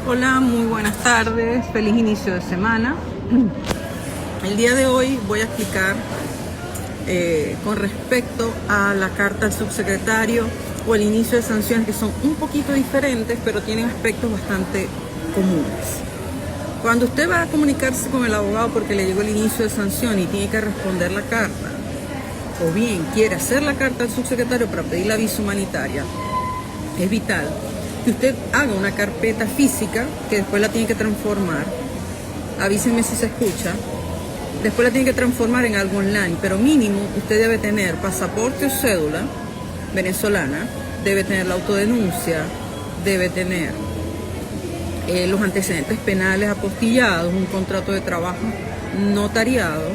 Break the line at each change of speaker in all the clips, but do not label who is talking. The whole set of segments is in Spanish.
Hola, muy buenas tardes, feliz inicio de semana. El día de hoy voy a explicar con respecto a la carta del subsecretario o el inicio de sanciones, que son un poquito diferentes, pero tienen aspectos bastante comunes. Cuando usted va a comunicarse con el abogado porque le llegó el inicio de sanción y tiene que responder la carta, o bien quiere hacer la carta al subsecretario para pedir la visa humanitaria, es vital que usted haga una carpeta física que después la tiene que transformar. Avísenme si se escucha. Después la tiene que transformar en algo online, pero mínimo usted debe tener pasaporte o cédula venezolana, debe tener la autodenuncia, debe tener los antecedentes penales apostillados, un contrato de trabajo notariado,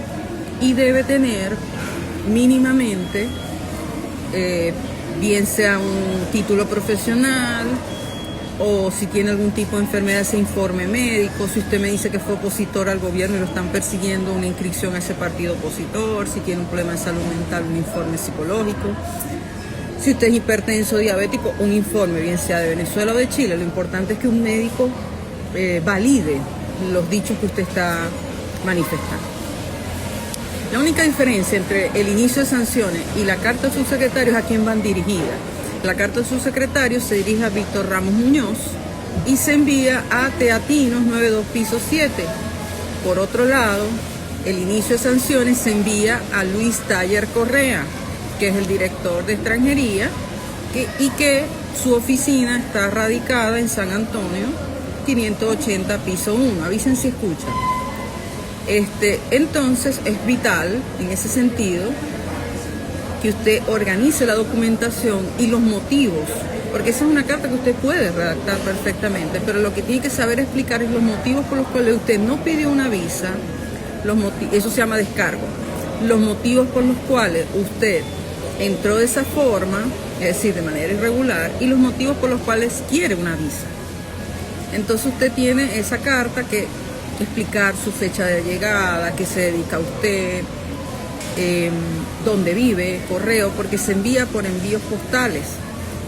y debe tener mínimamente bien sea un título profesional, o si tiene algún tipo de enfermedad, ese informe médico. Si usted me dice que fue opositor al gobierno y lo están persiguiendo, una inscripción a ese partido opositor. Si tiene un problema de salud mental, un informe psicológico. Si usted es hipertenso o diabético, un informe, bien sea de Venezuela o de Chile. Lo importante es que un médico valide los dichos que usted está manifestando. La única diferencia entre el inicio de sanciones y la carta del subsecretario es a quién van dirigidas. La carta del subsecretario se dirige a Víctor Ramos Muñoz y se envía a Teatinos 92 piso 7. Por otro lado, el inicio de sanciones se envía a Luis Taller Correa, que es el director de extranjería, y que su oficina está radicada en San Antonio, 580 piso 1. Avisen si escuchan. Entonces es vital en ese sentido que usted organice la documentación y los motivos, porque esa es una carta que usted puede redactar perfectamente, pero lo que tiene que saber explicar es los motivos por los cuales usted no pidió una visa, eso se llama descargo, los motivos por los cuales usted entró de esa forma, es decir, de manera irregular, y los motivos por los cuales quiere una visa. Entonces usted tiene esa carta que explicar su fecha de llegada, qué se dedica a usted, dónde vive, correo, porque se envía por envíos postales.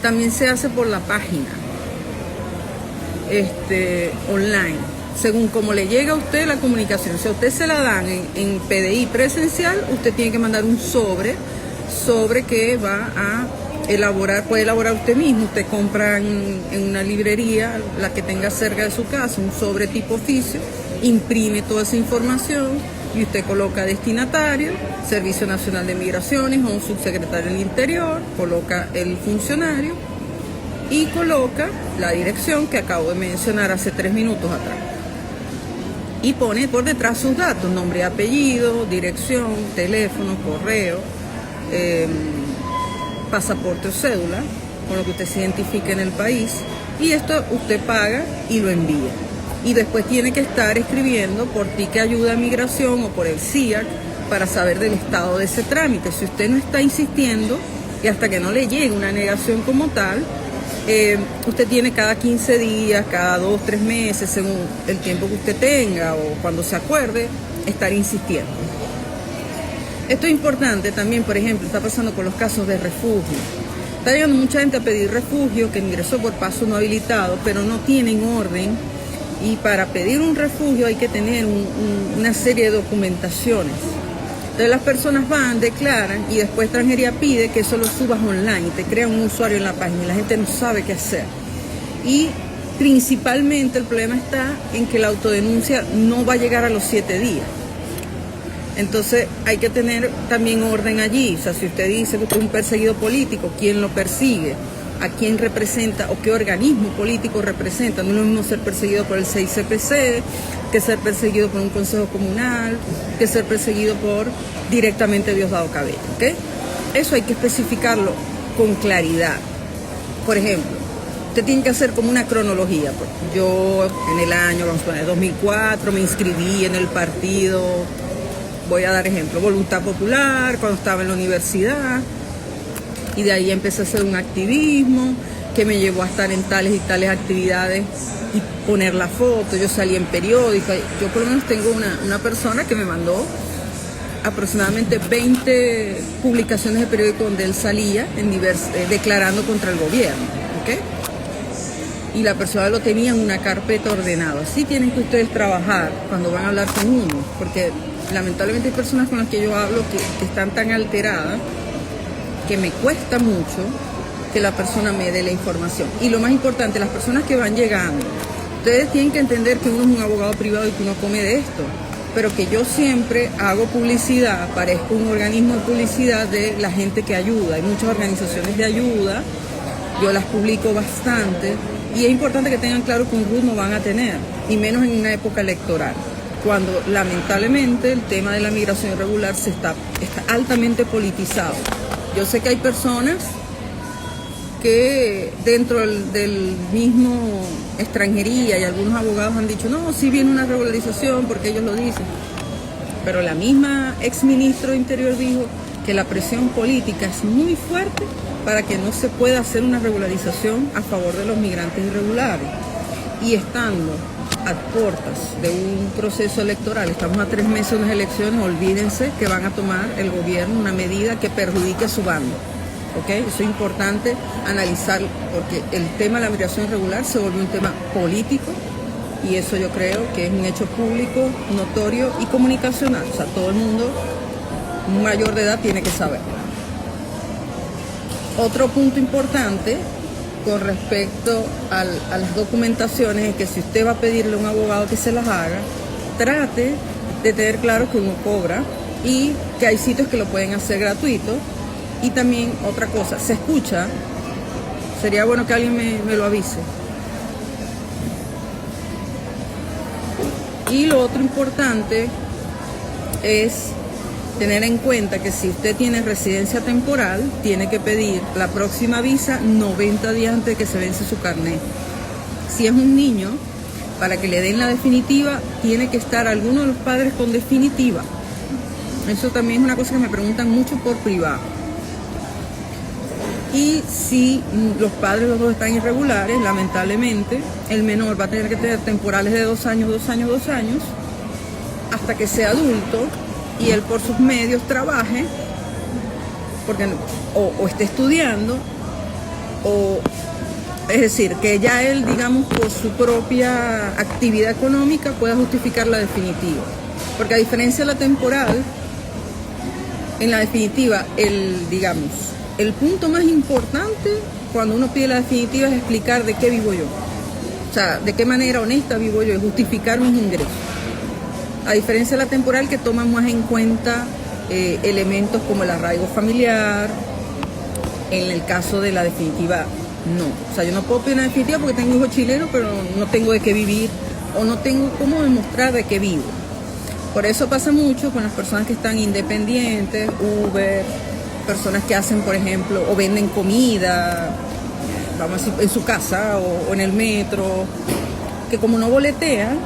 También se hace por la página online, según como le llega a usted la comunicación. Si a usted se la dan en PDI presencial, usted tiene que mandar un sobre que va a elaborar, puede elaborar usted mismo. Usted compra en una librería, la que tenga cerca de su casa, un sobre tipo oficio, imprime toda esa información y usted coloca destinatario, Servicio Nacional de Migraciones o un subsecretario del Interior, coloca el funcionario y coloca la dirección que acabo de mencionar hace 3 minutos atrás. Y pone por detrás sus datos, nombre y apellido, dirección, teléfono, correo, pasaporte o cédula, con lo que usted se identifique en el país, y esto usted paga y lo envía. Y después tiene que estar escribiendo por Tique Ayuda a Migración o por el CIAC para saber del estado de ese trámite. Si usted no está insistiendo y hasta que no le llegue una negación como tal, usted tiene cada 15 días, cada 2, 3 meses, según el tiempo que usted tenga o cuando se acuerde, estar insistiendo. Esto es importante también, por ejemplo, está pasando con los casos de refugio. Está llegando mucha gente a pedir refugio que ingresó por paso no habilitado, pero no tienen orden. Y para pedir un refugio hay que tener una serie de documentaciones. Entonces las personas van, declaran y después extranjería pide que eso lo subas online y te crea un usuario en la página y la gente no sabe qué hacer. Y principalmente el problema está en que la autodenuncia no va a llegar a los 7 días. Entonces hay que tener también orden allí. O sea, si usted dice que usted es un perseguido político, ¿quién lo persigue? ¿A quién representa o qué organismo político representa? No es lo mismo ser perseguido por el 6CPC que ser perseguido por un consejo comunal, que ser perseguido por directamente Diosdado Cabello, ¿ok? Eso hay que especificarlo con claridad. Por ejemplo, usted tiene que hacer como una cronología. Yo en el año, vamos a poner 2004, me inscribí en el partido, voy a dar ejemplo, Voluntad Popular, cuando estaba en la universidad. Y de ahí empecé a hacer un activismo que me llevó a estar en tales y tales actividades y poner la foto. Yo salí en periódicos. Yo por lo menos tengo una persona que me mandó aproximadamente 20 publicaciones de periódico donde él salía en declarando contra el gobierno. ¿Okay? y la persona lo tenía en una carpeta ordenada. Así tienen que ustedes trabajar cuando van a hablar con uno, porque lamentablemente hay personas con las que yo hablo que están tan alteradas que me cuesta mucho que la persona me dé la información. Y lo más importante, las personas que van llegando, ustedes tienen que entender que uno es un abogado privado y que uno come de esto, pero que yo siempre hago publicidad, parezco un organismo de publicidad de la gente que ayuda. Hay muchas organizaciones de ayuda, yo las publico bastante, y es importante que tengan claro que un RUT no van a tener, y menos en una época electoral, cuando lamentablemente el tema de la migración irregular está altamente politizado. Yo sé que hay personas que dentro del mismo extranjería y algunos abogados han dicho, no, sí viene una regularización porque ellos lo dicen. Pero la misma exministro de Interior dijo que la presión política es muy fuerte para que no se pueda hacer una regularización a favor de los migrantes irregulares. Y estando a puertas de un proceso electoral, estamos a 3 meses de las elecciones, olvídense que van a tomar el gobierno una medida que perjudique a su bando. ¿Okay? Eso es importante analizar, porque el tema de la migración irregular se volvió un tema político, y eso yo creo que es un hecho público, notorio y comunicacional. O sea, todo el mundo mayor de edad tiene que saber. Otro punto importante con respecto a las documentaciones es que si usted va a pedirle a un abogado que se las haga, trate de tener claro que uno cobra y que hay sitios que lo pueden hacer gratuito. Y también otra cosa, se escucha, sería bueno que alguien me lo avise. Y lo otro importante es tener en cuenta que si usted tiene residencia temporal, tiene que pedir la próxima visa 90 días antes de que se vence su carnet. Si es un niño, para que le den la definitiva, tiene que estar alguno de los padres con definitiva. Eso también es una cosa que me preguntan mucho por privado. Y si los padres los dos están irregulares, lamentablemente, el menor va a tener que tener temporales de 2 años, 2 años, 2 años, hasta que sea adulto y él por sus medios trabaje, porque o esté estudiando, o es decir, que ya él, digamos, por su propia actividad económica pueda justificar la definitiva. Porque a diferencia de la temporal, en la definitiva, el punto más importante cuando uno pide la definitiva es explicar de qué vivo yo. O sea, de qué manera honesta vivo yo y justificar mis ingresos. A diferencia de la temporal, que toma más en cuenta elementos como el arraigo familiar. En el caso de la definitiva, no. O sea, yo no puedo pedir una definitiva porque tengo hijos chilenos, pero no tengo de qué vivir o no tengo cómo demostrar de qué vivo. Por eso pasa mucho con las personas que están independientes, Uber, personas que hacen, por ejemplo, o venden comida, vamos a decir, en su casa o en el metro, que como no boletean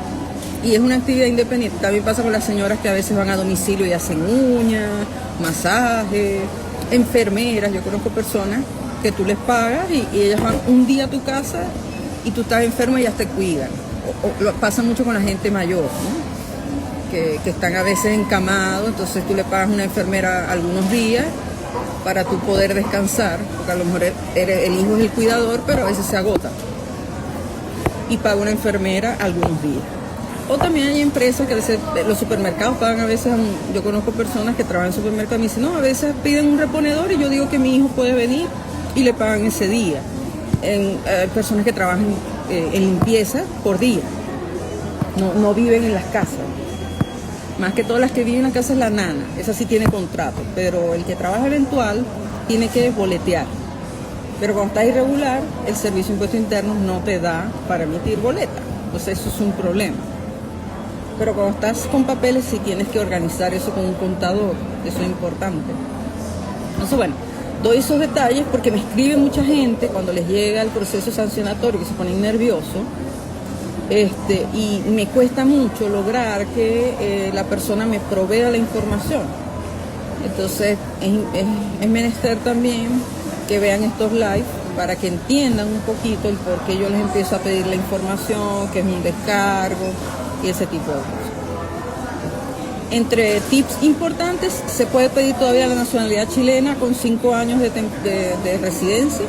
y es una actividad independiente. También pasa con las señoras que a veces van a domicilio y hacen uñas, masajes, enfermeras. Yo conozco personas que tú les pagas y ellas van un día a tu casa y tú estás enfermo y ellas te cuidan. O lo pasa mucho con la gente mayor, ¿no? Que están a veces encamados, entonces tú le pagas a una enfermera algunos días para tú poder descansar, porque a lo mejor el hijo es el cuidador, pero a veces se agota. Y paga una enfermera algunos días. O también hay empresas que a veces los supermercados pagan a veces, yo conozco personas que trabajan en supermercados y me dicen, no, a veces piden un reponedor y yo digo que mi hijo puede venir y le pagan ese día. Hay personas que trabajan en limpieza por día, no viven en las casas. Más que todas las que viven en la casa es la nana, esa sí tiene contrato, pero el que trabaja eventual tiene que boletear. Pero cuando estás irregular, el Servicio de Impuestos Internos no te da para emitir boleta, entonces eso es un problema. Pero cuando estás con papeles sí tienes que organizar eso con un contador, eso es importante. Entonces bueno, doy esos detalles porque me escribe mucha gente cuando les llega el proceso sancionatorio que se ponen nerviosos. Y me cuesta mucho lograr que la persona me provea la información. Entonces es menester también que vean estos live para que entiendan un poquito el por qué yo les empiezo a pedir la información, que es un descargo y ese tipo de cosas. Entre tips importantes, se puede pedir todavía la nacionalidad chilena con 5 años de residencia,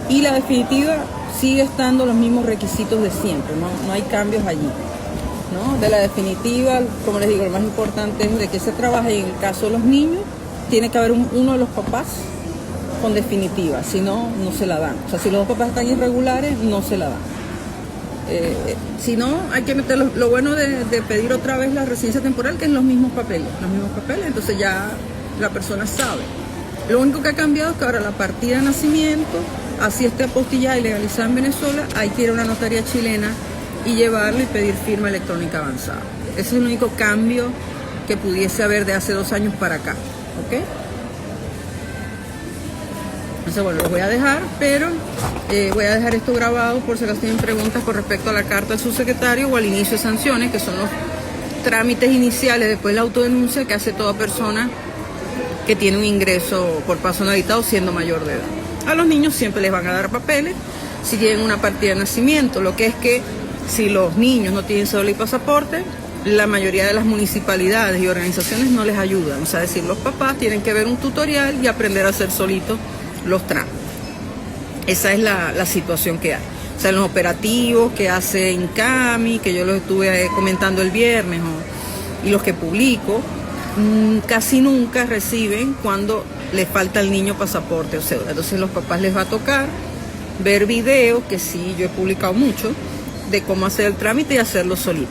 y la definitiva sigue estando los mismos requisitos de siempre, no hay cambios allí, ¿no? De la definitiva, como les digo, lo más importante es de que se trabaje, y en el caso de los niños tiene que haber uno de los papás con definitiva, si no, no se la dan. O sea, si los dos papás están irregulares, no se la dan. Si no, hay que meter lo bueno de pedir otra vez la residencia temporal, que es los mismos papeles, entonces ya la persona sabe. Lo único que ha cambiado es que ahora la partida de nacimiento, así esté apostillada y legalizada en Venezuela, hay que ir a una notaría chilena y llevarlo y pedir firma electrónica avanzada. Ese es el único cambio que pudiese haber de hace 2 años para acá, ¿ok? Entonces, bueno, los voy a dejar, pero voy a dejar esto grabado por si acaso tienen preguntas con respecto a la carta del subsecretario o al inicio de sanciones, que son los trámites iniciales después de la autodenuncia que hace toda persona que tiene un ingreso por paso no habitado siendo mayor de edad. A los niños siempre les van a dar papeles si tienen una partida de nacimiento, lo que es que si los niños no tienen cédula y pasaporte, la mayoría de las municipalidades y organizaciones no les ayudan. O sea, es decir, los papás tienen que ver un tutorial y aprender a hacer solitos los trámites. Esa es la situación que hay. O sea, los operativos que hace INCAMI, que yo los estuve comentando el viernes, y los que publico, casi nunca reciben cuando les falta al niño pasaporte o cédula. Entonces los papás les va a tocar ver videos, que sí, yo he publicado mucho, de cómo hacer el trámite y hacerlo solito.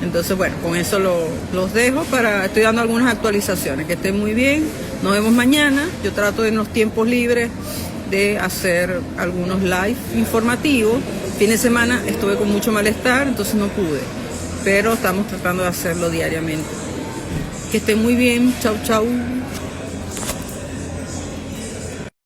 Entonces, bueno, con eso los dejo. Estoy dando algunas actualizaciones. Que estén muy bien. Nos vemos mañana. Yo trato en los tiempos libres de hacer algunos live informativos. Fin de semana estuve con mucho malestar, entonces no pude. Pero estamos tratando de hacerlo diariamente. Que estén muy bien. Chau, chau.